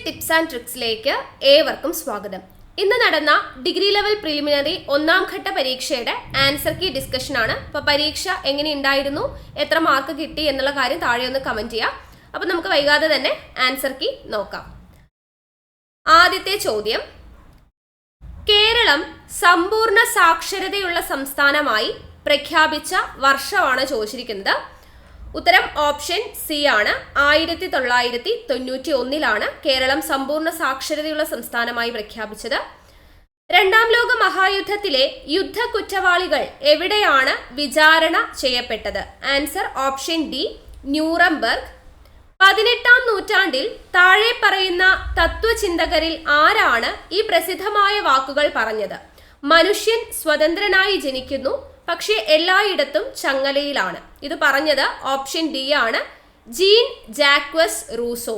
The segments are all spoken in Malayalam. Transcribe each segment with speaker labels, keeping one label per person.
Speaker 1: ടിപ്സ് ആൻഡ് ട്രിക്സിലേക്ക് ഏവർക്കും സ്വാഗതം. ഇന്ന് നടന്ന ഡിഗ്രി ലെവൽ പ്രിലിമിനറി ഒന്നാം ഘട്ട പരീക്ഷയുടെ ആൻസർ കീ ഡിസ്കഷൻ ആണ്. അപ്പോൾ പരീക്ഷ എങ്ങനെയുണ്ടായിരുന്നു, എത്ര മാർക്ക് കിട്ടി എന്നുള്ള കാര്യം താഴെ ഒന്ന് കമന്റ് ചെയ്യാം. അപ്പോൾ നമുക്ക് വൈകാതെ തന്നെ ആൻസർ കീ നോക്കാം. ആദ്യത്തെ ചോദ്യം, കേരളം സമ്പൂർണ്ണ സാക്ഷരതയുള്ള സംസ്ഥാനമായി പ്രഖ്യാപിച്ച വർഷമാണ് ചോദിച്ചിരിക്കുന്നത്. ഉത്തരം ഓപ്ഷൻ സി ആണ്. 1991 കേരളം സമ്പൂർണ്ണ സാക്ഷരതയുള്ള സംസ്ഥാനമായി പ്രഖ്യാപിച്ചത്. രണ്ടാം ലോക മഹായുദ്ധത്തിലെ യുദ്ധ കുറ്റവാളികൾ എവിടെയാണ് വിചാരണ ചെയ്യപ്പെട്ടത്? Answer option D, Nuremberg. 18ാം നൂറ്റാണ്ടിൽ താഴെ പറയുന്ന തത്വചിന്തകരിൽ ആരാണ് ഈ പ്രസിദ്ധമായ വാക്കുകൾ പറഞ്ഞത്? മനുഷ്യൻ സ്വതന്ത്രനായി ജനിക്കുന്നു, പക്ഷേ എല്ലായിടത്തും ചങ്ങലയിലാണ്. ഇത് പറഞ്ഞത് ഓപ്ഷൻ ഡി ആണ്, ജീൻ ജാക്വസ് റൂസോ.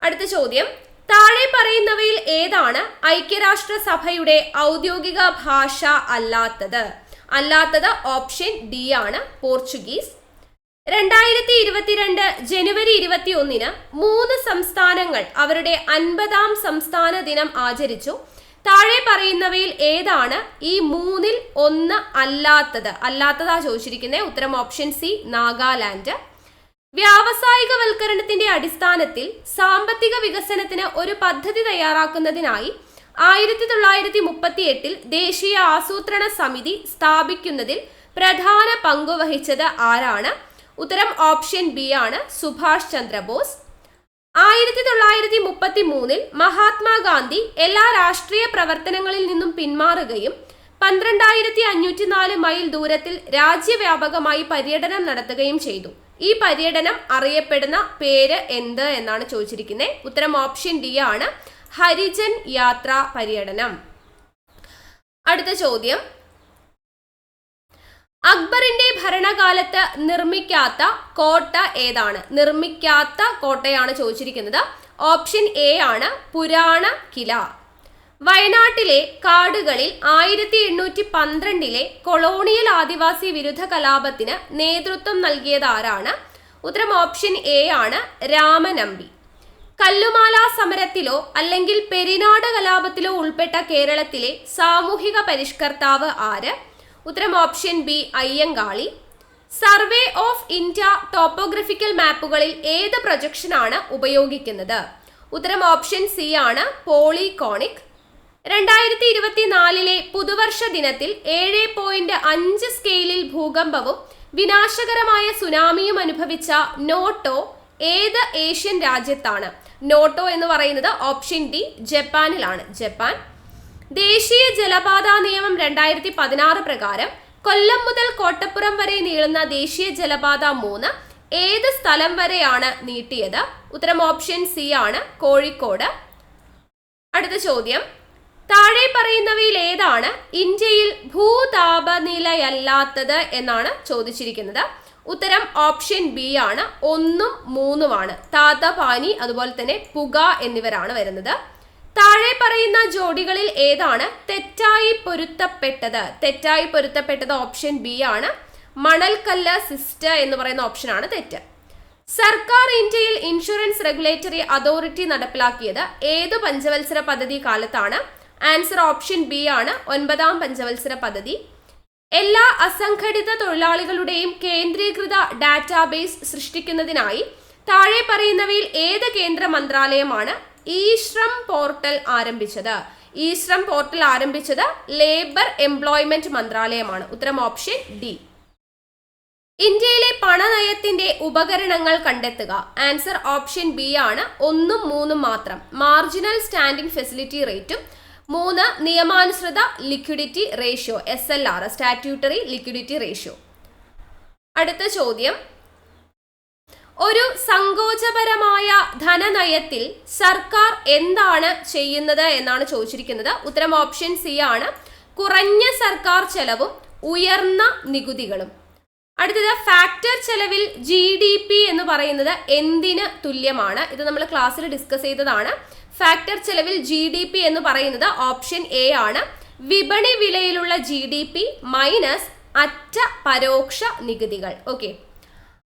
Speaker 1: അടുത്ത ചോദ്യം, താഴെ പറയുന്നവയിൽ ഏതാണ് ഐക്യരാഷ്ട്രസഭയുടെ ഔദ്യോഗിക ഭാഷ അല്ലാത്തത് ഓപ്ഷൻ ഡി ആണ്, പോർച്ചുഗീസ്. 2022 ജനുവരി 21 3 സംസ്ഥാനങ്ങൾ അവരുടെ 50ാം സംസ്ഥാന ദിനം ആചരിച്ചു. താഴെ പറയുന്നവയിൽ ഏതാണ് ഈ 3-ൽ 1 അല്ലാത്തതാ ചോദിച്ചിരിക്കുന്നത്? ഉത്തരം ഓപ്ഷൻ സി, നാഗാലാൻഡ്. വ്യാവസായികവൽക്കരണത്തിന്റെ അടിസ്ഥാനത്തിൽ സാമ്പത്തിക വികസനത്തിന് ഒരു പദ്ധതി തയ്യാറാക്കുന്നതിനായി 1938 ദേശീയ ആസൂത്രണ സമിതി സ്ഥാപിക്കുന്നതിൽ പ്രധാന പങ്കുവഹിച്ചത് ആരാണ്? ഉത്തരം ഓപ്ഷൻ ബി ആണ്, സുഭാഷ് ചന്ദ്രബോസ്. 1933 മഹാത്മാഗാന്ധി എല്ലാ രാഷ്ട്രീയ പ്രവർത്തനങ്ങളിൽ നിന്നും പിന്മാറുകയും 12504 മൈൽ ദൂരത്തിൽ രാജ്യവ്യാപകമായി പര്യടനം നടത്തുകയും ചെയ്തു. ഈ പര്യടനം അറിയപ്പെടുന്ന പേര് എന്ത് എന്നാണ് ചോദിച്ചിരിക്കുന്നത്? ഉത്തരം ഓപ്ഷൻ ഡി ആണ്, ഹരിജൻ യാത്രാ പര്യടനം. അടുത്ത ചോദ്യം, അക്ബറിന്റെ ഭരണകാലത്ത് നിർമ്മിക്കാത്ത കോട്ട ഏതാണ്? നിർമ്മിക്കാത്ത കോട്ടയാണ് ചോദിച്ചിരിക്കുന്നത്. ഓപ്ഷൻ എ ആണ്, പുരാണ കില. വയനാട്ടിലെ കാടുകളിൽ 1812 കൊളോണിയൽ ആദിവാസി വിരുദ്ധ കലാപത്തിന് നേതൃത്വം നൽകിയത് ആരാണ്? ഉത്തരം ഓപ്ഷൻ എ ആണ്, രാമനമ്പി. കല്ലുമാല സമരത്തിലോ അല്ലെങ്കിൽ പെരിനാട് കലാപത്തിലോ ഉൾപ്പെട്ട കേരളത്തിലെ സാമൂഹിക പരിഷ്കർത്താവ് ആര്? ഉത്തരം option B, Ayyankali. Survey of India topographical മാപ്പുകളിൽ ഏത് പ്രൊജക്ഷനാണ് ഉപയോഗിക്കുന്നത്? ഉത്തരം ഓപ്ഷൻ സി ആണ്, പോളികോണിക്. 2024 പുതുവർഷ ദിനത്തിൽ 7.5 സ്കെയിലിൽ ഭൂകമ്പവും വിനാശകരമായ സുനാമിയും അനുഭവിച്ച നോട്ടോ ഏത് ഏഷ്യൻ രാജ്യത്താണ്? നോട്ടോ എന്ന് പറയുന്നത് ഓപ്ഷൻ ഡി, ജപ്പാനിലാണ്, ജപ്പാൻ. ദേശീയ ജലപാത നിയമം 2016 പ്രകാരം കൊല്ലം മുതൽ കോട്ടപ്പുറം വരെ നീളുന്ന ദേശീയ ജലപാത 3 ഏത് സ്ഥലം വരെയാണ് നീട്ടിയത്? ഉത്തരം ഓപ്ഷൻ സി ആണ്, കോഴിക്കോട്. അടുത്ത ചോദ്യം, താഴെ പറയുന്നവയിൽ ഏതാണ് ഇന്ത്യയിൽ ഭൂതാപനിലയല്ലാത്തത് എന്നാണ് ചോദിച്ചിരിക്കുന്നത്? ഉത്തരം ഓപ്ഷൻ ബി ആണ്, 1ഉം 3ഉമാണ്. താതപാനി അതുപോലെ തന്നെ പുക എന്നിവരാണ് വരുന്നത്. താഴെ പറയുന്ന ജോഡികളിൽ ഏതാണ് തെറ്റായി പൊരുത്തപ്പെട്ടത്? ഓപ്ഷൻ ബി ആണ്, മണൽക്കല്ല് സിസ്റ്റ് എന്ന് പറയുന്ന ഓപ്ഷനാണ് തെറ്റ്. സർക്കാർ ഇന്ത്യയിൽ ഇൻഷുറൻസ് റെഗുലേറ്ററി അതോറിറ്റി നടപ്പിലാക്കിയത് ഏതു പഞ്ചവത്സര പദ്ധതി കാലത്താണ്? ആൻസർ ഓപ്ഷൻ ബി ആണ്, 9ാം പഞ്ചവത്സര പദ്ധതി. എല്ലാ അസംഘടിത തൊഴിലാളികളുടെയും കേന്ദ്രീകൃത ഡാറ്റാബേസ് സൃഷ്ടിക്കുന്നതിനായി താഴെ പറയുന്നവയിൽ ഏത് കേന്ദ്ര മന്ത്രാലയമാണ് ഇ-ശ്രം പോർട്ടൽ ആരംഭിച്ചത്? ഇ-ശ്രം പോർട്ടൽ ആരംഭിച്ചത് ലേബർ എംപ്ലോയ്മെന്റ് മന്ത്രാലയമാണ്. ഉത്തരം ഓപ്ഷൻ ഡി. ഇന്ത്യയിലെ പണനയത്തിന്റെ ഉപകരണങ്ങൾ കണ്ടെത്തുക. ആൻസർ ഓപ്ഷൻ ബി ആണ്, 1ഉം 3ഉം മാത്രം. മാർജിനൽ സ്റ്റാൻഡിംഗ് ഫെസിലിറ്റി റേറ്റും 3 നിയമാനുസൃത liquidity ratio, SLR, statutory liquidity ratio. അടുത്ത ചോദ്യം, ഒരു സങ്കോചപരമായ ധനനയത്തിൽ സർക്കാർ എന്താണ് ചെയ്യുന്നത് എന്നാണ് ചോദിച്ചിരിക്കുന്നത്? ഉത്തരം ഓപ്ഷൻ സി ആണ്, കുറഞ്ഞ സർക്കാർ ചെലവും ഉയർന്ന നികുതികളും. അടുത്തത്, ഫാക്ടർ ചെലവിൽ GDP എന്ന് പറയുന്നത് എന്തിന് തുല്യമാണ്? ഇത് നമ്മൾ ക്ലാസ്സിൽ ഡിസ്കസ് ചെയ്തതാണ്. ഫാക്ടർ ചെലവിൽ GDP എന്ന് പറയുന്നത് ഓപ്ഷൻ എ ആണ്, വിപണി വിലയിലുള്ള GDP മൈനസ് അറ്റ പരോക്ഷ നികുതികൾ. ഓക്കെ,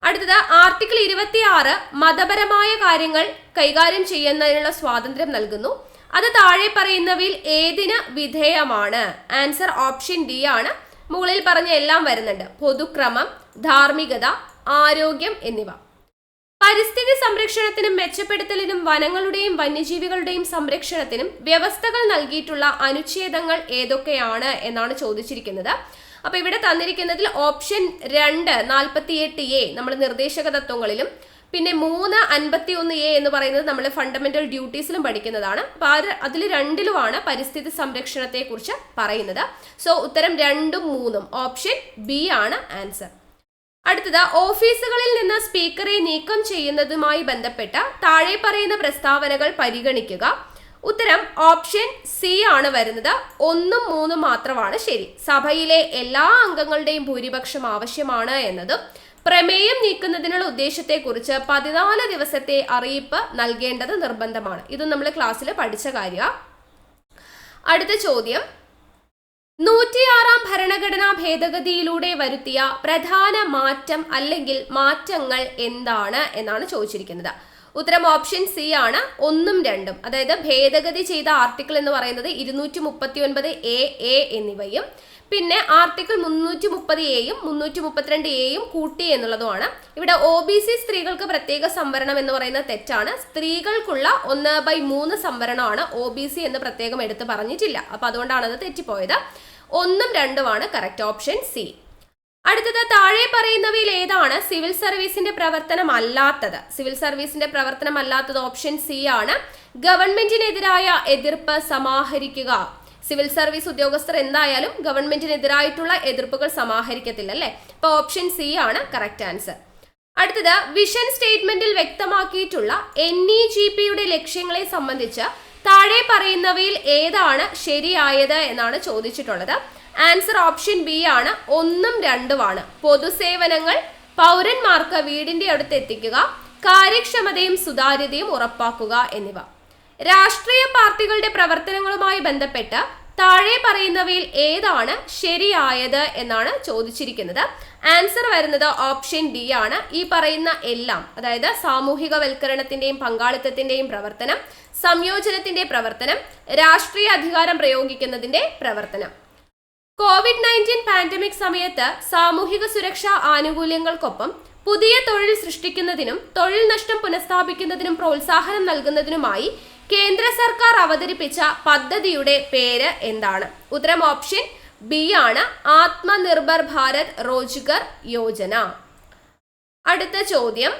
Speaker 1: അടുത്തത് ആർട്ടിക്കിൾ 26 മതപരമായ കാര്യങ്ങൾ കൈകാര്യം ചെയ്യുന്നതിനുള്ള സ്വാതന്ത്ര്യം നൽകുന്നു. അത് താഴെ പറയുന്നവയിൽ ഏതിന് വിധേയമാണ്? ആൻസർ ഓപ്ഷൻ ഡി ആണ്. മുകളിൽ പറഞ്ഞ എല്ലാം വരുന്നുണ്ട്. പൊതുക്രമം, ധാർമ്മികത, ആരോഗ്യം എന്നിവ. പരിസ്ഥിതി സംരക്ഷണത്തിനും മെച്ചപ്പെടുത്തലിനും വനങ്ങളുടെയും വന്യജീവികളുടെയും സംരക്ഷണത്തിനും വ്യവസ്ഥകൾ നൽകിയിട്ടുള്ള അനുച്ഛേദങ്ങൾ ഏതൊക്കെയാണ് എന്നാണ് ചോദിച്ചിരിക്കുന്നത്. അപ്പൊ ഇവിടെ തന്നിരിക്കുന്നതിൽ ഓപ്ഷൻ 2 48A നമ്മൾ നിർദ്ദേശക തത്വങ്ങളിലും, പിന്നെ 3 51A എന്ന് പറയുന്നത് നമ്മൾ ഫണ്ടമെന്റൽ ഡ്യൂട്ടീസിലും പഠിക്കുന്നതാണ്. അപ്പൊ അതിൽ രണ്ടിലുമാണ് പരിസ്ഥിതി സംരക്ഷണത്തെ കുറിച്ച് പറയുന്നത്. സോ ഉത്തരം 2ഉം 3ഉം ഓപ്ഷൻ ബി ആണ് ആൻസർ. അടുത്തത് ഓഫീസുകളിൽ നിന്ന് സ്പീക്കറെ നീക്കം ചെയ്യുന്നതുമായി ബന്ധപ്പെട്ട താഴെ പറയുന്ന പ്രസ്താവനകൾ പരിഗണിക്കുക. ഉത്തരം ഓപ്ഷൻ സി ആണ് വരുന്നത്. 1ഉം 3ഉം മാത്രമാണ് ശരി. സഭയിലെ എല്ലാ അംഗങ്ങളുടെയും ഭൂരിപക്ഷം ആവശ്യമാണ് എന്നതും പ്രമേയം നീക്കുന്നതിനുള്ള ഉദ്ദേശത്തെക്കുറിച്ച് 14 ദിവസത്തെ അറിയിപ്പ് നൽകേണ്ടത് നിർബന്ധമാണ്. ഇത് നമ്മൾ ക്ലാസ്സിൽ പഠിച്ച കാര്യമാണ്. അടുത്ത ചോദ്യം, 106 ഭരണഘടനാ ഭേദഗതിയിലൂടെ വരുത്തിയ പ്രധാന മാറ്റം അല്ലെങ്കിൽ മാറ്റങ്ങൾ എന്താണ് എന്നാണ് ചോദിച്ചിരിക്കുന്നത്. ഉത്തരം ഓപ്ഷൻ സി ആണ്. 1ഉം 2ഉം. അതായത് ഭേദഗതി ചെയ്ത ആർട്ടിക്കിൾ എന്ന് പറയുന്നത് 239A എന്നിവയും പിന്നെ ആർട്ടിക്കിൾ 330A-യും 332A-യും കൂട്ടി എന്നുള്ളതുമാണ്. ഇവിടെ OBC സ്ത്രീകൾക്ക് പ്രത്യേക സംവരണം എന്ന് പറയുന്നത് തെറ്റാണ്. സ്ത്രീകൾക്കുള്ള 1/3 സംവരണമാണ് OBC എന്ന് പ്രത്യേകം എടുത്ത് പറഞ്ഞിട്ടില്ല. അപ്പൊ അതുകൊണ്ടാണ് അത് തെറ്റിപ്പോയത്. 1ഉം 2ഉമാണ് കറക്റ്റ്. Option C. അടുത്തത് താഴെ പറയുന്നവയിൽ ഏതാണ് സിവിൽ സർവീസിന്റെ പ്രവർത്തനം അല്ലാത്തത്? സിവിൽ സർവീസിന്റെ പ്രവർത്തനം അല്ലാത്തത് ഓപ്ഷൻ സി ആണ്. ഗവൺമെന്റിനെതിരായ എതിർപ്പ് സമാഹരിക്കുക. സിവിൽ സർവീസ് ഉദ്യോഗസ്ഥർ എന്തായാലും ഗവൺമെന്റിനെതിരായിട്ടുള്ള എതിർപ്പുകൾ സമാഹരിക്കത്തില്ല അല്ലെ. അപ്പൊ ഓപ്ഷൻ സി ആണ് കറക്റ്റ് ആൻസർ. അടുത്തത് വിഷൻ സ്റ്റേറ്റ്മെന്റിൽ വ്യക്തമാക്കിയിട്ടുള്ള NEGP-യുടെ ലക്ഷ്യങ്ങളെ സംബന്ധിച്ച് താഴെ പറയുന്നവയിൽ ഏതാണ് ശരിയായത് എന്നാണ് ചോദിച്ചിട്ടുള്ളത്. ആൻസർ ഓപ്ഷൻ ബി ആണ്. 1ഉം 2ഉമാണ്. പൊതുസേവനങ്ങൾ പൗരന്മാർക്ക് വീടിന്റെ അടുത്ത് എത്തിക്കുക, കാര്യക്ഷമതയും സുതാര്യതയും ഉറപ്പാക്കുക എന്നിവ. രാഷ്ട്രീയ പാർട്ടികളുടെ പ്രവർത്തനങ്ങളുമായി ബന്ധപ്പെട്ട് താഴെ പറയുന്നവയിൽ ഏതാണ് ശരിയായത് എന്നാണ് ചോദിച്ചിരിക്കുന്നത്. ആൻസർ വരുന്നത് ഓപ്ഷൻ ഡി ആണ്. ഈ പറയുന്ന എല്ലാം, അതായത് സാമൂഹികവൽക്കരണത്തിന്റെയും പങ്കാളിത്തത്തിന്റെയും പ്രവർത്തനം, സംയോജനത്തിന്റെ പ്രവർത്തനം, രാഷ്ട്രീയ അധികാരം പ്രയോഗിക്കുന്നതിന്റെ പ്രവർത്തനം. COVID-19 പാൻഡമിക് സമയത്ത് സാമൂഹിക സുരക്ഷാ ആനുകൂല്യങ്ങൾക്കൊപ്പം പുതിയ തൊഴിൽ സൃഷ്ടിക്കുന്നതിനും തൊഴിൽ നഷ്ടം പുനഃസ്ഥാപിക്കുന്നതിനും പ്രോത്സാഹനം നൽകുന്നതിനുമായി കേന്ദ്ര സർക്കാർ അവതരിപ്പിച്ച പദ്ധതിയുടെ പേര് എന്താണ്? ഉത്തരം ഓപ്ഷൻ ബി ആണ്. ആത്മനിർഭർ ഭാരത് റോജ്ഗർ യോജന. അടുത്ത ചോദ്യം,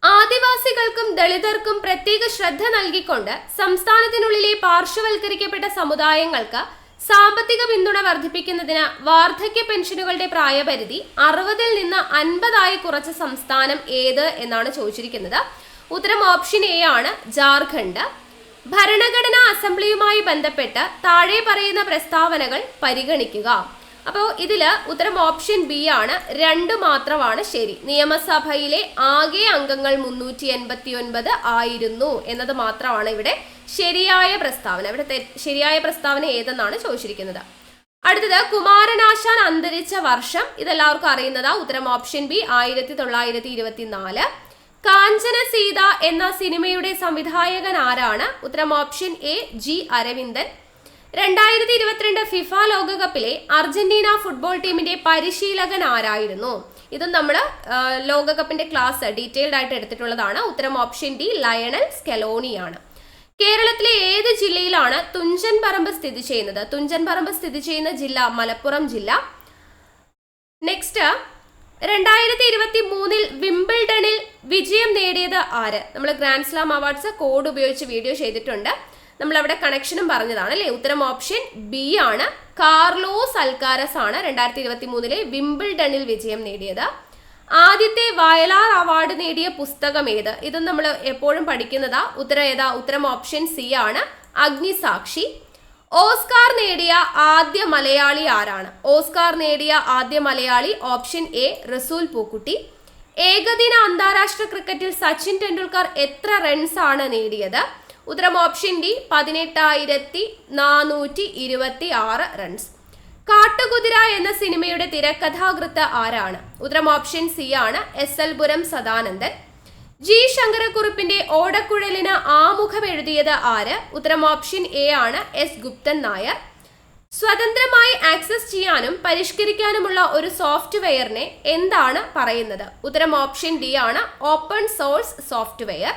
Speaker 1: ആദിവാസികൾക്കും ദളിതർക്കും പ്രത്യേക ശ്രദ്ധ നൽകിക്കൊണ്ട് സംസ്ഥാനത്തിനുള്ളിലെ പാർശ്വവൽക്കരിക്കപ്പെട്ട സമുദായങ്ങൾക്ക് സാമ്പത്തിക പിന്തുണ വർദ്ധിപ്പിക്കുന്നതിന് വാർദ്ധക്യ പെൻഷനുകളുടെ പ്രായപരിധി 60-ൽ നിന്ന് 50 കുറച്ച സംസ്ഥാനം ഏത് എന്നാണ് ചോദിച്ചിരിക്കുന്നത്. ഉത്തരം ഓപ്ഷൻ എ ആണ്. ജാർഖണ്ഡ്. ഭരണഘടനാ അസംബ്ലിയുമായി ബന്ധപ്പെട്ട് താഴെ പറയുന്ന പ്രസ്താവനകൾ പരിഗണിക്കുക. അപ്പോൾ ഇതില് ഉത്തരം ഓപ്ഷൻ ബി ആണ്. 2 മാത്രമാണ് ശരി. നിയമസഭയിലെ ആകെ അംഗങ്ങൾ 389 ആയിരുന്നു എന്നത് മാത്രമാണ് ഇവിടെ ശരിയായ പ്രസ്താവന. ഇവിടെ ശരിയായ പ്രസ്താവന ഏതെന്നാണ് ചോദിച്ചിരിക്കുന്നത്. അടുത്തത്, കുമാരനാശാൻ അന്തരിച്ച വർഷം ഇതെല്ലാവർക്കും അറിയുന്നതാ. ഉത്തരം ഓപ്ഷൻ ബി 1924. കാഞ്ചന സീത എന്ന സിനിമയുടെ സംവിധായകൻ ആരാണ്? ഉത്തരം option A G Aravindan. 2022 FIFA ലോകകപ്പിലെ അർജന്റീന ഫുട്ബോൾ ടീമിന്റെ പരിശീലകൻ ആരായിരുന്നു? ഇതും നമ്മൾ ലോകകപ്പിന്റെ ക്ലാസ് ഡീറ്റെയിൽഡ് ആയിട്ട് എടുത്തിട്ടുള്ളതാണ്. ഉത്തരം ഓപ്ഷൻ ഡി ലയണൽ സ്കലോണിയാണ്. കേരളത്തിലെ ഏത് ജില്ലയിലാണ് തുഞ്ചൻ പറമ്പ് സ്ഥിതി ചെയ്യുന്നത്? തുഞ്ചൻ പറമ്പ് സ്ഥിതി ചെയ്യുന്ന ജില്ല മലപ്പുറം ജില്ല. നെക്സ്റ്റ്, 2023 വിംബിൾഡണിൽ വിജയം നേടിയത് ആര്? നമ്മൾ ഗ്രാൻഡ് സ്ലാം അവാർഡ്സ് കോഡ് ഉപയോഗിച്ച് വീഡിയോ ചെയ്തിട്ടുണ്ട്. നമ്മൾ അവിടെ കണക്ഷനും പറഞ്ഞതാണ് അല്ലേ. ഉത്തരം ഓപ്ഷൻ ബി ആണ്. കാർലോസ് അൽക്കാരസ് ആണ് 2023 വിംബിൾഡണിൽ വിജയം നേടിയത്. ആദ്യത്തെ വയലാർ അവാർഡ് നേടിയ പുസ്തകം ഏത്? ഇതും നമ്മൾ എപ്പോഴും പഠിക്കുന്നതാ. ഉത്തരം ഏതാ? ഉത്തരം ഓപ്ഷൻ സി ആണ്. അഗ്നിസാക്ഷി. ഓസ്കാർ നേടിയ ആദ്യ മലയാളി ആരാണ്? ഓസ്കാർ നേടിയ ആദ്യ മലയാളി ഓപ്ഷൻ എ റസൂൽ പൂക്കുട്ടി. ഏകദിന അന്താരാഷ്ട്ര ക്രിക്കറ്റിൽ സച്ചിൻ ടെണ്ടുൽക്കർ എത്ര റൺസ് ആണ് നേടിയത്? ഉത്തരം ഓപ്ഷൻ ഡി 18,426 റൺസ്. കാട്ടുകുതിര എന്ന സിനിമയുടെ തിരക്കഥാകൃത്ത് ആരാണ്? ഉത്തരം ഓപ്ഷൻ സി ആണ് SL പുരം സദാനന്ദൻ. ജി ശങ്കരക്കുറുപ്പിന്റെ ഓടക്കുഴലിന് ആമുഖം എഴുതിയത് ആര്? ഉത്തരം ഓപ്ഷൻ എ ആണ് S ഗുപ്തൻ നായർ. സ്വതന്ത്രമായി ആക്സസ് ചെയ്യാനും പരിഷ്കരിക്കാനുമുള്ള ഒരു സോഫ്റ്റ്വെയറിനെ എന്താണ് പറയുന്നത്? ഉത്തരം ഓപ്ഷൻ ഡി ആണ് ഓപ്പൺ സോഴ്സ് സോഫ്റ്റ്വെയർ.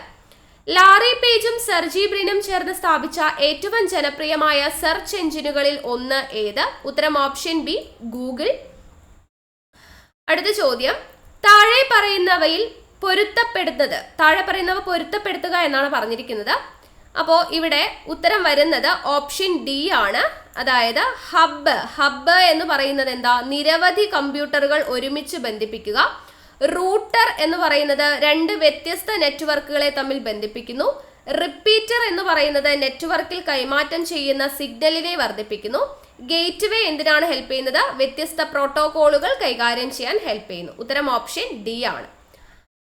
Speaker 1: ലാറി പേജും സെർജി ബ്രിനും ചേർന്ന് സ്ഥാപിച്ച ഏറ്റവും ജനപ്രിയമായ സെർച്ച് എഞ്ചിനുകളിൽ ഒന്ന് ഏത്? ഉത്തരം ഓപ്ഷൻ ബി ഗൂഗിൾ. അടുത്ത ചോദ്യം, താഴെ പറയുന്നവ പൊരുത്തപ്പെടുത്തുക എന്നാണ് പറഞ്ഞിരിക്കുന്നത്. അപ്പോൾ ഇവിടെ ഉത്തരം വരുന്നത് ഓപ്ഷൻ ഡി ആണ്. അതായത് ഹബ്ബ് എന്ന് പറയുന്നത് എന്താ? നിരവധി കമ്പ്യൂട്ടറുകൾ ഒരുമിച്ച് ബന്ധിപ്പിക്കുക. റൂട്ടർ എന്ന് പറയുന്നത് രണ്ട് വ്യത്യസ്ത നെറ്റ്വർക്കുകളെ തമ്മിൽ ബന്ധിപ്പിക്കുന്നു. റിപ്പീറ്റർ എന്ന് പറയുന്നത് നെറ്റ്വർക്കിൽ കൈമാറ്റം ചെയ്യുന്ന സിഗ്നലിനെ വർദ്ധിപ്പിക്കുന്നു. ഗേറ്റ്വേ എന്തിനാണ് ഹെൽപ്പ് ചെയ്യുന്നത്? വ്യത്യസ്ത പ്രോട്ടോകോളുകൾ കൈകാര്യം ചെയ്യാൻ ഹെൽപ്പ് ചെയ്യുന്നു. ഉത്തരം ഓപ്ഷൻ ഡി ആണ്.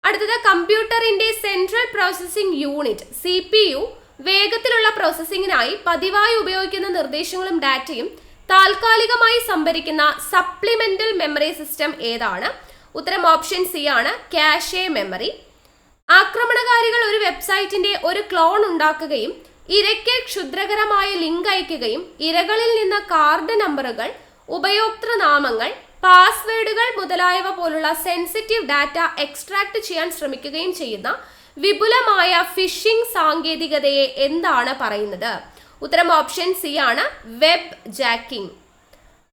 Speaker 1: അടുത്തത്, കമ്പ്യൂട്ടറിന്റെ സെൻട്രൽ പ്രോസസ്സിംഗ് യൂണിറ്റ് CPU വേഗത്തിലുള്ള പ്രോസസ്സിംഗിനായി പതിവായി ഉപയോഗിക്കുന്ന നിർദ്ദേശങ്ങളും ഡാറ്റയും താൽക്കാലികമായി സംഭരിക്കുന്ന സപ്ലിമെന്റൽ മെമ്മറി സിസ്റ്റം ഏതാണ്? ഉത്തരം ഓപ്ഷൻ സി ആണ് കാഷെ മെമ്മറി. ആക്രമണകാരികൾ ഒരു വെബ്സൈറ്റിന്റെ ഒരു ക്ലോൺ ഉണ്ടാക്കുകയും ഇരയ്ക്ക് ക്ഷുദ്രകരമായ ലിങ്ക് അയക്കുകയും ഇരകളിൽ നിന്ന് കാർഡ് നമ്പറുകൾ, ഉപയോക്തൃനാമങ്ങൾ, പാസ്വേഡുകൾ മുതലായവ പോലുള്ള സെൻസിറ്റീവ് ഡാറ്റ എക്സ്ട്രാക്ട് ചെയ്യാൻ ശ്രമിക്കുകയും ചെയ്യുന്ന വിപുലമായ ഫിഷിംഗ് സാങ്കേതികതയെ എന്താണ് പറയുന്നത്? ഉത്തരം ഓപ്ഷൻ സി ആണ് വെബ് ജാക്കിംഗ്.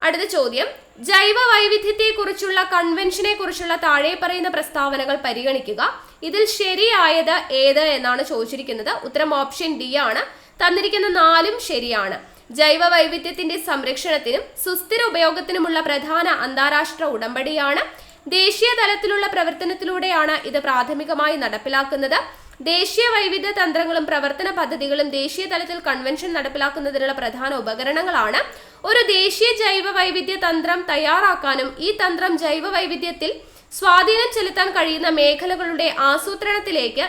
Speaker 1: അടുത്ത ചോദ്യം, ജൈവ വൈവിധ്യത്തെക്കുറിച്ചുള്ള കൺവെൻഷനെ കുറിച്ചുള്ള താഴെ പറയുന്ന പ്രസ്താവനകൾ പരിഗണിക്കുക. ഇതിൽ ശരിയായത് ഏത് എന്നാണ് ചോദിച്ചിരിക്കുന്നത്. ഉത്തരം ഓപ്ഷൻ ഡി ആണ്. തന്നിരിക്കുന്ന 4ഉം ശരിയാണ്. ജൈവ വൈവിധ്യത്തിന്റെ സംരക്ഷണത്തിനും സുസ്ഥിര ഉപയോഗത്തിനുമുള്ള പ്രധാന അന്താരാഷ്ട്ര ഉടമ്പടിയാണ്. ദേശീയ തലത്തിലുള്ള പ്രവർത്തനത്തിലൂടെയാണ് ഇത് പ്രാഥമികമായി നടപ്പിലാക്കുന്നത്. ദേശീയ വൈവിധ്യ തന്ത്രങ്ങളും പ്രവർത്തന പദ്ധതികളും ദേശീയ തലത്തിൽ കൺവെൻഷൻ നടപ്പിലാക്കുന്നതിനുള്ള പ്രധാന ഉപകരണങ്ങളാണ്. ഒരു ദേശീയ ജൈവ വൈവിധ്യ തന്ത്രം തയ്യാറാക്കാനും ഈ തന്ത്രം ജൈവ വൈവിധ്യത്തിൽ സ്വാധീനം ചെലുത്താൻ കഴിയുന്ന മേഖലകളുടെ ആസൂത്രണത്തിലേക്ക്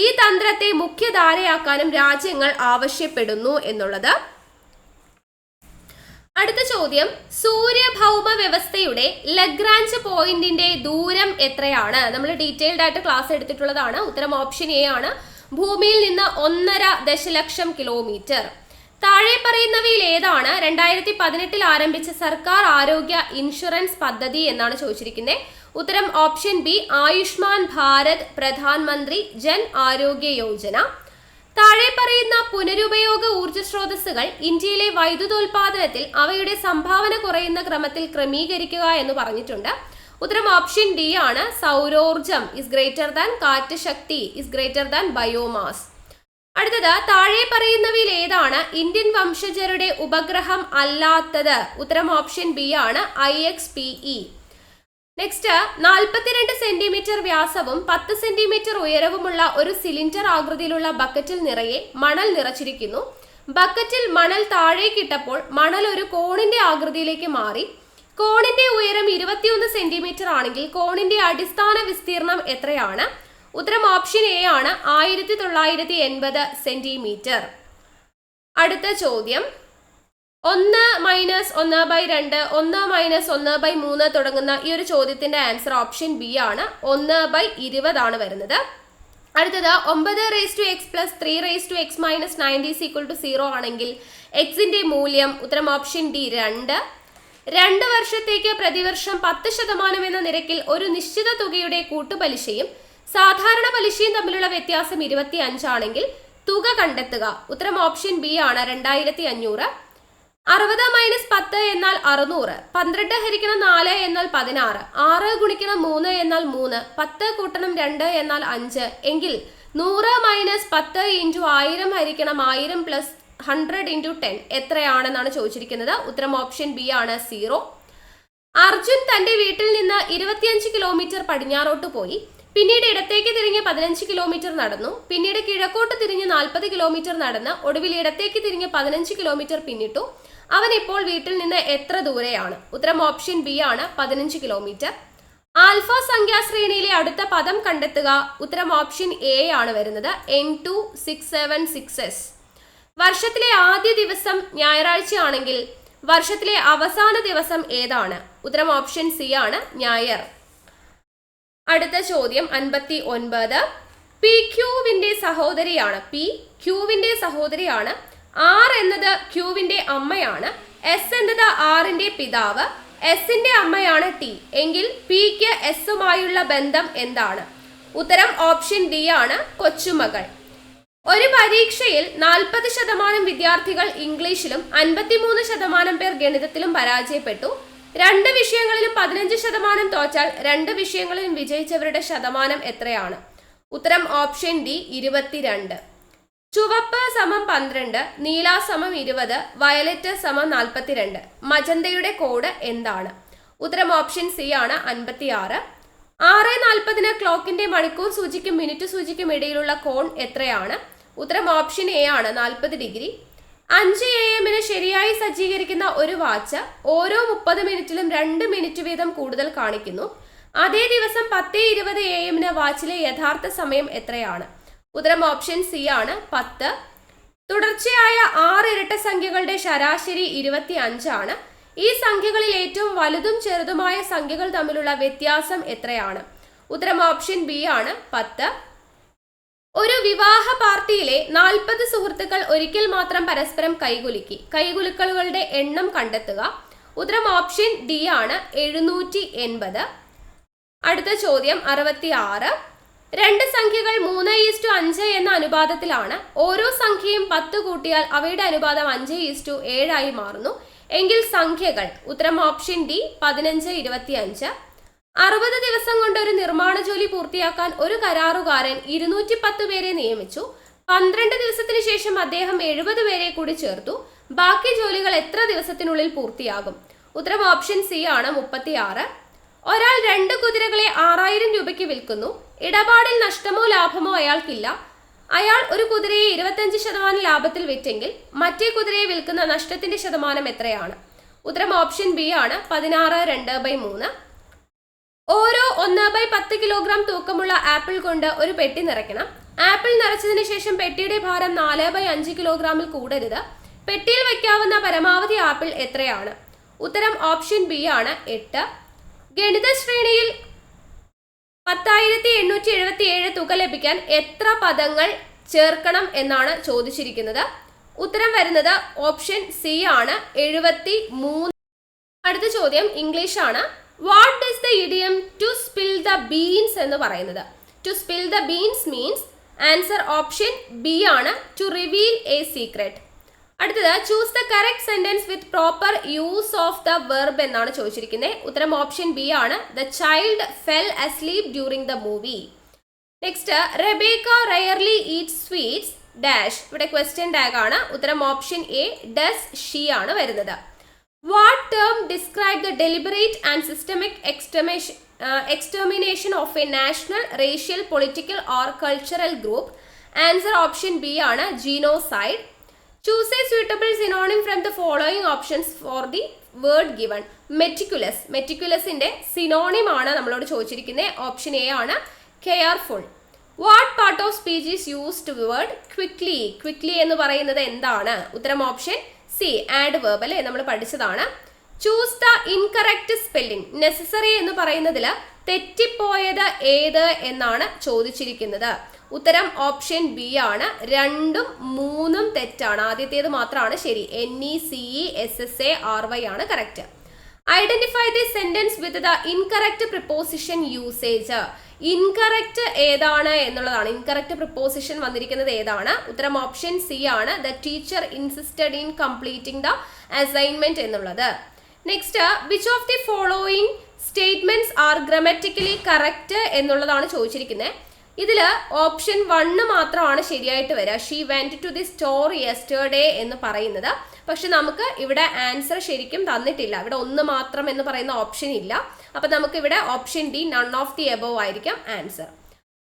Speaker 1: ഈ തന്ത്രത്തെ മുഖ്യധാരയാക്കാനും രാജ്യങ്ങൾ ആവശ്യപ്പെടുന്നു എന്നുള്ളത്. അടുത്ത ചോദ്യം, സൂര്യഭൗമ വ്യവസ്ഥയുടെ ലഗ്രാഞ്ച് പോയിന്റിന്റെ ദൂരം എത്രയാണ്? നമ്മൾ ഡീറ്റെയിൽഡ് ആയിട്ട് ക്ലാസ് എടുത്തിട്ടുള്ളതാണ്. ഉത്തരം ഓപ്ഷൻ എ ആണ്. ഭൂമിയിൽ നിന്ന് 1.5 ദശലക്ഷം കിലോമീറ്റർ. താഴെ പറയുന്നവയിൽ ഏതാണ് 2018 ആരംഭിച്ച സർക്കാർ ആരോഗ്യ ഇൻഷുറൻസ് പദ്ധതി എന്നാണ് ചോദിച്ചിരിക്കുന്നത്. ഉത്തരം ഓപ്ഷൻ ബി ആയുഷ്മാൻ ഭാരത് പ്രധാൻമന്ത്രി ജൻ ആരോഗ്യ യോജന. താഴെ പറയുന്ന പുനരുപയോഗ ഊർജ്ജ സ്രോതസ്സുകൾ ഇന്ത്യയിലെ വൈദ്യുതോൽപാദനത്തിൽ അവയുടെ സംഭാവന കുറയുന്ന ക്രമത്തിൽ ക്രമീകരിക്കുക എന്ന് പറഞ്ഞിട്ടുണ്ട്. ഉത്തരം ഓപ്ഷൻ ഡി ആണ്. സൗരോർജം ഇസ് ഗ്രേറ്റർ ദാൻ കാറ്റ് ശക്തി ഇസ് ഗ്രേറ്റർ ദാൻ ബയോമാസ്. അടുത്തത്, താഴെ പറയുന്നവയിൽ ഏതാണ് ഇന്ത്യൻ വംശജരുടെ ഉപഗ്രഹം അല്ലാത്തത്? ഉത്തരം ഓപ്ഷൻ ബി ആണ് IXPE. നെക്സ്റ്റ്, 42 സെന്റിമീറ്റർ വ്യാസവും 10 സെന്റിമീറ്റർ ഉയരവുമുള്ള ഒരു സിലിണ്ടർ ആകൃതിയിലുള്ള ബക്കറ്റിൽ നിറയെ മണൽ നിറച്ചിരിക്കുന്നു. ബക്കറ്റിൽ മണൽ താഴേക്കിട്ടപ്പോൾ മണൽ ഒരു കോണിന്റെ ആകൃതിയിലേക്ക് മാറി. കോണിന്റെ ഉയരം 21 സെന്റിമീറ്റർ ആണെങ്കിൽ കോണിന്റെ അടിസ്ഥാന വിസ്തീർണം എത്രയാണ്? ഉത്തരം ഓപ്ഷൻ എ ആണ് 1980 സെന്റിമീറ്റർ. അടുത്ത ചോദ്യം, 1-1/2, 1-1/3 തുടങ്ങുന്ന ഈ ഒരു ചോദ്യത്തിന്റെ ആൻസർ ഓപ്ഷൻ ബി ആണ്. 1/20 ആണ് വരുന്നത്. അടുത്തത്, 9x + 3x - 90 = 0 ആണെങ്കിൽ എക്സിന്റെ മൂല്യം? ഉത്തരം ഓപ്ഷൻ ഡി 2. 2 വർഷത്തേക്ക് പ്രതിവർഷം 10% എന്ന നിരക്കിൽ ഒരു നിശ്ചിത തുകയുടെ കൂട്ടുപലിശയും സാധാരണ പലിശയും തമ്മിലുള്ള വ്യത്യാസം 25 ആണെങ്കിൽ തുക കണ്ടെത്തുക. ഉത്തരം ഓപ്ഷൻ ബി ആണ് 2500. 60 - 10 എന്നാൽ 600. 12 × 4 എന്നാൽ 16. 6 × 3 എന്നാൽ 3. 10 × 2 എന്നാൽ 5 എങ്കിൽ 100 - 10 × 1000 ഹരിക്കണം 1000 + 100 × 10 എത്രയാണെന്നാണ് ചോദിച്ചിരിക്കുന്നത്. ഉത്തരം ഓപ്ഷൻ ബി ആണ് 0. അർജുൻ തന്റെ വീട്ടിൽ നിന്ന് 25 കിലോമീറ്റർ പടിഞ്ഞാറോട്ട് പോയി. പിന്നീട് ഇടത്തേക്ക് തിരിഞ്ഞ് 15 കിലോമീറ്റർ നടന്നു. പിന്നീട് കിഴക്കോട്ട് തിരിഞ്ഞ് 40 കിലോമീറ്റർ നടന്ന് ഒടുവിൽ ഇടത്തേക്ക് തിരിഞ്ഞ് 15 കിലോമീറ്റർ പിന്നിട്ടു. അവൻ ഇപ്പോൾ വീട്ടിൽ നിന്ന് എത്ര ദൂരെയാണ്? ഉത്തരം ഓപ്ഷൻ ബി ആണ് 15 കിലോമീറ്റർ. ആൽഫ സംഖ്യാശ്രേണിയിലെ അടുത്ത പദം കണ്ടെത്തുക. ഉത്തരം ഓപ്ഷൻ എ ആണ് വരുന്നത്. N2676. വർഷത്തിലെ ആദ്യ ദിവസം ഞായറാഴ്ചയാണെങ്കിൽ വർഷത്തിലെ അവസാന ദിവസം ഏതാണ്? ഉത്തരം ഓപ്ഷൻ സി ആണ്, ഞായർ. അടുത്ത ചോദ്യം 59. പി ക്യൂവിന്റെ സഹോദരിയാണ്. ആർ എന്നത് ക്യൂവിന്റെ അമ്മയാണ്. എസ് എന്നത് ആറിന്റെ പിതാവ്. എസിന്റെ അമ്മയാണ് ടി. എങ്കിൽ പിക്ക് എസുമായുള്ള ബന്ധം എന്താണ്? ഉത്തരം ഓപ്ഷൻ ഡി ആണ്, കൊച്ചുമകൾ. ഒരു പരീക്ഷയിൽ 40% വിദ്യാർത്ഥികൾ ഇംഗ്ലീഷിലും 53% പേർ ഗണിതത്തിലും പരാജയപ്പെട്ടു. 2 വിഷയങ്ങളിലും 15% തോറ്റാൽ 2 വിഷയങ്ങളിലും വിജയിച്ചവരുടെ ശതമാനം എത്രയാണ്? ഉത്തരം ഓപ്ഷൻ ഡി, 22. ചുവപ്പ് സമം 12, നീല സമം 20, വയലറ്റ് സമം 42. മജന്തയുടെ കോഡ് എന്താണ്? ഉത്തരം ഓപ്ഷൻ സി ആണ്, 56. 6:40 ക്ലോക്കിന്റെ മണിക്കൂർ സൂചിക്കും മിനിറ്റ് സൂചിക്കും ഇടയിലുള്ള കോൺ എത്രയാണ്? ഉത്തരം ഓപ്ഷൻ എ ആണ്, 40 ഡിഗ്രി. 5 AM ശരിയായി സജ്ജീകരിക്കുന്ന ഒരു വാച്ച് ഓരോ 30 മിനിറ്റിലും 2 മിനിറ്റ് വീതം കൂടുതൽ കാണിക്കുന്നു. അതേ ദിവസം 10:20 AM വാച്ചിലെ യഥാർത്ഥ സമയം എത്രയാണ്? ഉത്തരം ഓപ്ഷൻ സി ആണ്, 10. തുടർച്ചയായ 6 ഇരട്ട സംഖ്യകളുടെ ശരാശരി 25 ആണ്. ഈ സംഖ്യകളിൽ ഏറ്റവും വലുതും ചെറുതുമായ സംഖ്യകൾ തമ്മിലുള്ള വ്യത്യാസം എത്രയാണ്? ഉത്തരം ഓപ്ഷൻ ബി ആണ്, 10. ഒരു വിവാഹ പാർട്ടിയിലെ 40 സുഹൃത്തുക്കൾ ഒരിക്കൽ മാത്രം പരസ്പരം കൈകുലുക്കി. കൈകുലുക്കലുകളുടെ എണ്ണം കണ്ടെത്തുക. ഉത്തരം ഓപ്ഷൻ ഡി ആണ്, 780. അടുത്ത ചോദ്യം 66. 2 സംഖ്യകൾ 3:5 എന്ന അനുപാതത്തിലാണ്. ഓരോ സംഖ്യയും 10 കൂട്ടിയാൽ അവയുടെ അനുപാതം 5:7 ആയി മാറുന്നു. എങ്കിൽ സംഖ്യകൾ? ഉത്തരം ഓപ്ഷൻ ഡി, 15, 25. 60 ദിവസം കൊണ്ട് ഒരു നിർമ്മാണ ജോലി പൂർത്തിയാക്കാൻ ഒരു കരാറുകാരൻ 210 പേരെ നിയമിച്ചു. 12 ദിവസത്തിന് ശേഷം അദ്ദേഹം 70 പേരെ കൂടി ചേർത്തു. ബാക്കി ജോലികൾ എത്ര ദിവസത്തിനുള്ളിൽ പൂർത്തിയാകും? ഉത്തരം ഓപ്ഷൻ സി ആണ്, 36. ഒരാൾ 2 കുതിരകളെ 6000 രൂപയ്ക്ക് വിൽക്കുന്നു. ഇടപാടിൽ നഷ്ടമോ ലാഭമോ അയാൾക്കില്ല. അയാൾ ഒരു കുതിരയെ 25% ലാഭത്തിൽ വിറ്റെങ്കിൽ മറ്റേ കുതിരയെ വിൽക്കുന്ന നഷ്ടത്തിന്റെ ശതമാനം എത്രയാണ്? ഉത്തരം ഓപ്ഷൻ ബി ആണ്, 16, 2/3. ഓരോ 1/10 കിലോഗ്രാം തൂക്കമുള്ള ആപ്പിൾ കൊണ്ട് ഒരു പെട്ടി നിറയ്ക്കണം. ആപ്പിൾ നിറച്ചതിന് ശേഷം പെട്ടിയുടെ ഭാരം 4/5 കിലോഗ്രാമിൽ കൂടരുത്. പെട്ടിയിൽ വയ്ക്കാവുന്ന പരമാവധി ആപ്പിൾ എത്രയാണ്? ഉത്തരം ഓപ്ഷൻ ബി ആണ്, 8. ഗണിത ശ്രേണിയിൽ 10,877 തുക ലഭിക്കാൻ എത്ര പദങ്ങൾ ചേർക്കണം എന്നാണ് ചോദിച്ചിരിക്കുന്നത്. ഉത്തരം വരുന്നത് ഓപ്ഷൻ സി ആണ്, 73. അടുത്ത ചോദ്യം ഇംഗ്ലീഷ് ആണ്. What is the idiom to spill the beans എന്ന് പറയുന്നത്? To spill the beans means answer option B ആണ്, ടു റിവീൽ എ സീക്രട്ട്. അടുത്തത് choose the correct sentence with proper use of the verb എന്നാണ് ചോദിച്ചിരിക്കുന്നത്. ഉത്തരം ഓപ്ഷൻ ബി ആണ്, the child fell asleep during the movie. Next, Rebecca rarely eat sweets dash. ഇവിടെ ക്വസ്റ്റ്യൻ ടാഗ് ആണ്. ഉത്തരം ഓപ്ഷൻ എ, ഡസ് ഷീ ആണ് വരുന്നത്. What term describe the deliberate and systemic extermination of a national, racial, political or cultural group? Answer option B ആണ്, genocide. Choose a suitable synonym from the following options for the word given. Meticulous. Meticulousന്റെ synonym ആണ് നമ്മളോട് ചോദിച്ചിരിക്കുന്നത്. ഓപ്ഷൻ എ ആണ്, careful. What part of speech is used word quickly? Quickly എന്ന് പറയുന്നത് എന്താണ്? ഉത്തരം ഓപ്ഷൻ സി, adverb അല്ലേ, നമ്മൾ പഠിച്ചതാണ്. Choose the incorrect spelling. Necessary എന്ന് പറയുന്നതിൽ തെറ്റിപ്പോയത് ഏത് എന്നാണ് ചോദിച്ചിരിക്കുന്നത്. ഉത്തരം ഓപ്ഷൻ ബി ആണ്, 2ഉം 3ഉം തെറ്റാണ്. ആദ്യത്തേത് മാത്രമാണ് ശരി. NECESSARY ആണ് correct. Identify the sentence with the incorrect preposition usage. Incorrect ഏതാണ് എന്നുള്ളതാണ്. ഇൻകറക്റ്റ് പ്രിപ്പോസിഷൻ വന്നിരിക്കുന്നത് ഏതാണ്? ഉത്തരം ഓപ്ഷൻ സി ആണ്, the teacher insisted in completing the assignment എന്നുള്ളത്. Next, which of the following statements are grammatically correct എന്നുള്ളതാണ് ചോദിച്ചിരിക്കുന്നത്. ഇതിൽ ഓപ്ഷൻ 1 മാത്രമാണ് ശരിയായിട്ട് വരിക. She went to the store yesterday എന്ന് പറയുന്നത്. പക്ഷെ നമുക്ക് ഇവിടെ ആൻസർ ശരിക്കും തന്നിട്ടില്ല. ഇവിടെ 1 മാത്രം എന്ന് പറയുന്ന ഓപ്ഷൻ ഇല്ല. അപ്പൊ നമുക്ക് ഇവിടെ option D, none of the above ആയിരിക്കും answer.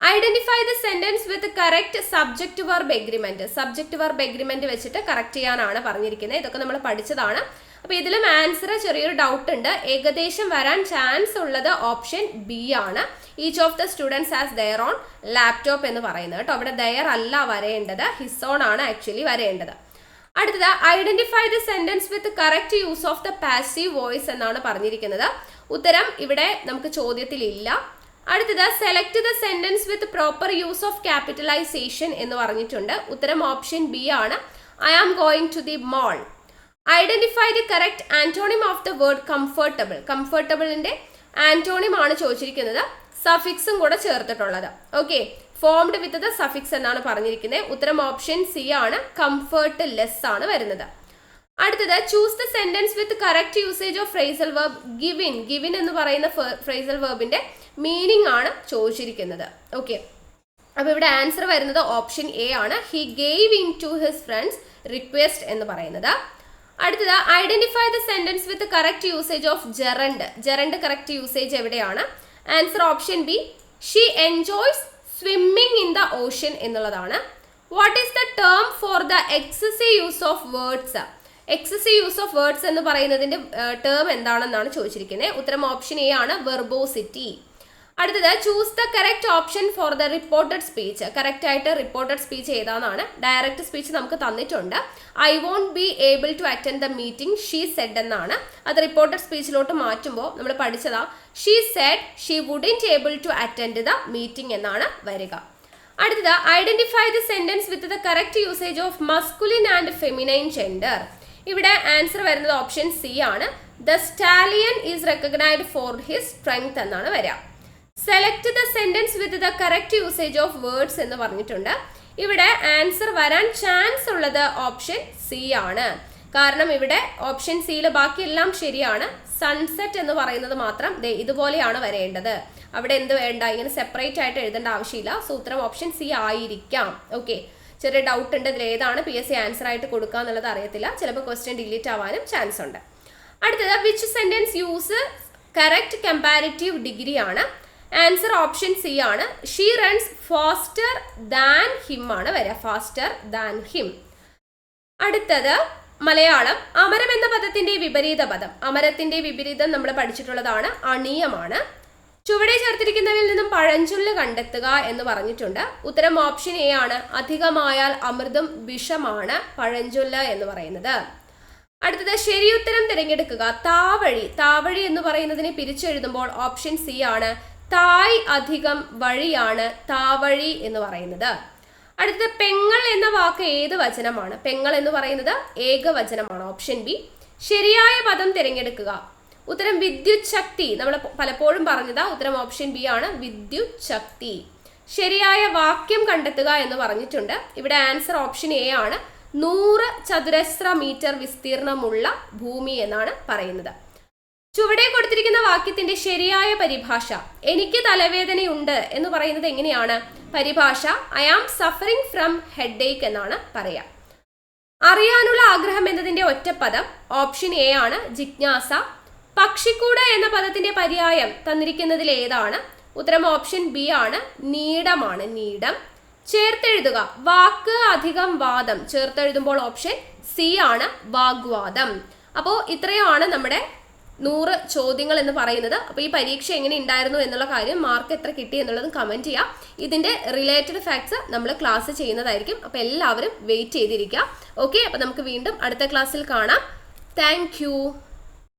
Speaker 1: Identify the sentence with correct subject verb agreement. Subject verb agreement വെച്ചിട്ട് കറക്റ്റ് ചെയ്യാനാണ് പറഞ്ഞിരിക്കുന്നത്. ഇതൊക്കെ നമ്മൾ പഠിച്ചതാണ്. അപ്പൊ ഇതിലും ആൻസർ ചെറിയൊരു ഡൗട്ട് ഉണ്ട്. ഏകദേശം വരാൻ ചാൻസ് ഉള്ളത് ഓപ്ഷൻ ബി ആണ്. Each of the students has their own laptop എന്ന് പറയുന്നത് കേട്ടോ. അവിടെ ദെയർ അല്ല വരേണ്ടത്, ഹിസ് ഓൺ ആണ് ആക്ച്വലി വരേണ്ടത്. അടുത്തത് identify the sentence with correct use of the passive voice എന്നാണ് പറഞ്ഞിരിക്കുന്നത്. ഉത്തരം ഇവിടെ നമുക്ക് ചോദ്യത്തിൽ ഇല്ല. അടുത്തത് select the sentence with proper use of capitalization എന്ന് പറഞ്ഞിട്ടുണ്ട്. ഉത്തരം ഓപ്ഷൻ ബി ആണ്. I am going to the mall. Identify the correct antonym of the word comfortable. കംഫർട്ടബിളിന്റെ ആന്റോണിം ആണ് ചോദിച്ചിരിക്കുന്നത്, സഫിക്സും കൂടെ ചേർത്തിട്ടുള്ളത്. Okay, formed with the suffix എന്നാണ് പറഞ്ഞിരിക്കുന്നത്. ഉത്തരം ഓപ്ഷൻ സി ആണ്. കംഫർട്ട് ലെസ് ആണ് വരുന്നത്. അടുത്തത് choose the sentence with correct usage of phrasal verb giving. Giving എന്ന് പറയുന്ന ഫ്രേസൽ വെർബിന്റെ മീനിങ് ആണ് ചോദിച്ചിരിക്കുന്നത്. ഓക്കെ, അപ്പൊ ഇവിടെ ആൻസർ വരുന്നത് ഓപ്ഷൻ എ ആണ്. He gave in to his friends request എന്ന് പറയുന്നത്. അടുത്തത് identify the sentence with correct usage of gerund. Gerund correct usage എവിടെയാണ്? Answer option B. She enjoys swimming in the ocean എന്നുള്ളതാണ്. What is the term for the excessive use of words? Excessive use of words എന്ന് പറയുന്നതിന്റെ ടേം എന്താണെന്നാണ് ചോദിച്ചിരിക്കുന്നത്. ഉത്തരം ഓപ്ഷൻ എ ആണ്. വെർബോസിറ്റി. അടുത്തത് choose the correct option for the reported speech. Correct ആയിട്ട് റിപ്പോർട്ടഡ് സ്പീച്ച് ഏതാണെന്നാണ്. ഡയറക്റ്റ് സ്പീച്ച് നമുക്ക് തന്നിട്ടുണ്ട്. I won't be able to attend the meeting she said എന്നാണ്. അത് റിപ്പോർട്ടഡ് സ്പീച്ചിലോട്ട് മാറ്റുമ്പോൾ നമ്മൾ പഠിച്ചതാ she said she wouldn't able to attend the meeting എന്നാണ് വരിക. അടുത്തത് identify the sentence with the correct usage of masculine and feminine gender. ഇവിടെ ആൻസർ വരുന്നത് ഓപ്ഷൻ സി ആണ്. The stallion is recognised for his strength എന്നാണ് വരിക. Select the sentence with the correct usage of words എന്ന് പറഞ്ഞിട്ടുണ്ട്. ഇവിടെ ആൻസർ വരാൻ ചാൻസ് ഉള്ളത് ഓപ്ഷൻ സി ആണ്. കാരണം ഇവിടെ ഓപ്ഷൻ സിയിൽ ബാക്കിയെല്ലാം ശരിയാണ്. സൺസെറ്റ് എന്ന് പറയുന്നത് മാത്രം ഇതുപോലെയാണ് വരേണ്ടത്. അവിടെ എന്ത് വേണ്ട, ഇങ്ങനെ സെപ്പറേറ്റ് ആയിട്ട് എഴുതേണ്ട ആവശ്യമില്ല. സോ ഉത്തരം ഓപ്ഷൻ സി ആയിരിക്കാം. ഓക്കെ, ചെറിയ ഡൗട്ട് ഉണ്ട് ഇതിൽ ഏതാണ് PSC ആൻസർ ആയിട്ട് കൊടുക്കുക എന്നുള്ളത് അറിയത്തില്ല. ചിലപ്പോൾ ക്വസ്റ്റ്യൻ ഡിലീറ്റ് ആവാനും ചാൻസ് ഉണ്ട്. അടുത്തത് which sentence use correct comparative degree ആണ്. ആൻസർ ഓപ്ഷൻ സി ആണ്. She runs faster than him ആണ് വരിക. Faster than him. അടുത്തത് മലയാളം. അമരം എന്ന പദത്തിന്റെ വിപരീത പദം. അമരത്തിന്റെ വിപരീതം നമ്മൾ പഠിച്ചിട്ടുള്ളതാണ്, അണിയമാണ്. ചുവടെ ചേർത്തിരിക്കുന്നവയിൽ നിന്നും പഴഞ്ചൊല്ല് കണ്ടെത്തുക എന്ന് പറഞ്ഞിട്ടുണ്ട്. ഉത്തരം ഓപ്ഷൻ എ ആണ്. അധികമായാൽ അമൃതം വിഷമാണ് പഴഞ്ചൊല്ല് എന്ന് പറയുന്നത്. അടുത്തത് ശരിയുത്തരം തിരഞ്ഞെടുക്കുക. താവഴി. താവഴി എന്ന് പറയുന്നതിനെ പിരിച്ചെഴുതുമ്പോൾ ഓപ്ഷൻ സി ആണ്. തായ് അധികം വഴിയാണ് താവഴി എന്ന് പറയുന്നത്. അടുത്തത് പെങ്ങൾ എന്ന വാക്ക് ഏത് വചനമാണ്? പെങ്ങൾ എന്ന് പറയുന്നത് ഏകവചനമാണ്. Option B. ശരിയായ പദം തിരഞ്ഞെടുക്കുക. ഉത്തരം വിദ്യുത് ശക്തി. നമ്മൾ പലപ്പോഴും പറഞ്ഞതാ. ഉത്തരം ഓപ്ഷൻ ബി ആണ്. വിദ്യുത് ശക്തി. ശരിയായ വാക്യം കണ്ടെത്തുക എന്ന് പറഞ്ഞിട്ടുണ്ട്. ഇവിടെ ആൻസർ ഓപ്ഷൻ എ ആണ്. 100 ചതുരശ്ര മീറ്റർ വിസ്തീർണമുള്ള ഭൂമി എന്നാണ് പറയുന്നത്. ചുവടെ കൊടുത്തിരിക്കുന്ന വാക്യത്തിന്റെ ശരിയായ പരിഭാഷ. എനിക്ക് തലവേദനയുണ്ട് എന്ന് പറയുന്നത് എങ്ങനെയാണ്? പരിഭാഷ I am suffering from headache എന്നാണ് പറയാം. അറിയാനുള്ള ആഗ്രഹം എന്നതിന്റെ ഒറ്റപ്പദം ഓപ്ഷൻ എ ആണ്. ജിജ്ഞാസ. പക്ഷിക്കൂട് എന്ന പദത്തിന്റെ പര്യായം തന്നിരിക്കുന്നതിൽ ഏതാണ്? ഉത്തരം ഓപ്ഷൻ ബി ആണ്. നീടമാണ്. നീടം. ചേർത്തെഴുതുക. വാക്ക് അധികം വാദം. ചേർത്തെഴുതുമ്പോൾ ഓപ്ഷൻ സി ആണ്. വാഗ്വാദം. അപ്പോൾ ഇത്രയാണ് നമ്മുടെ 100 ചോദ്യങ്ങൾ എന്ന് പറയുന്നത്. അപ്പോൾ ഈ പരീക്ഷ എങ്ങനെ ഉണ്ടായിരുന്നു എന്നുള്ള കാര്യം, മാർക്ക് എത്ര കിട്ടി എന്നുള്ളതും കമൻറ്റ് ചെയ്യുക. ഇതിൻ്റെ റിലേറ്റഡ് ഫാക്ട്സ് നമ്മൾ ക്ലാസ് ചെയ്യുന്നതായിരിക്കും. അപ്പോൾ എല്ലാവരും വെയിറ്റ് ചെയ്തിരിക്കുക. ഓക്കെ, അപ്പോൾ നമുക്ക് വീണ്ടും അടുത്ത ക്ലാസ്സിൽ കാണാം. താങ്ക്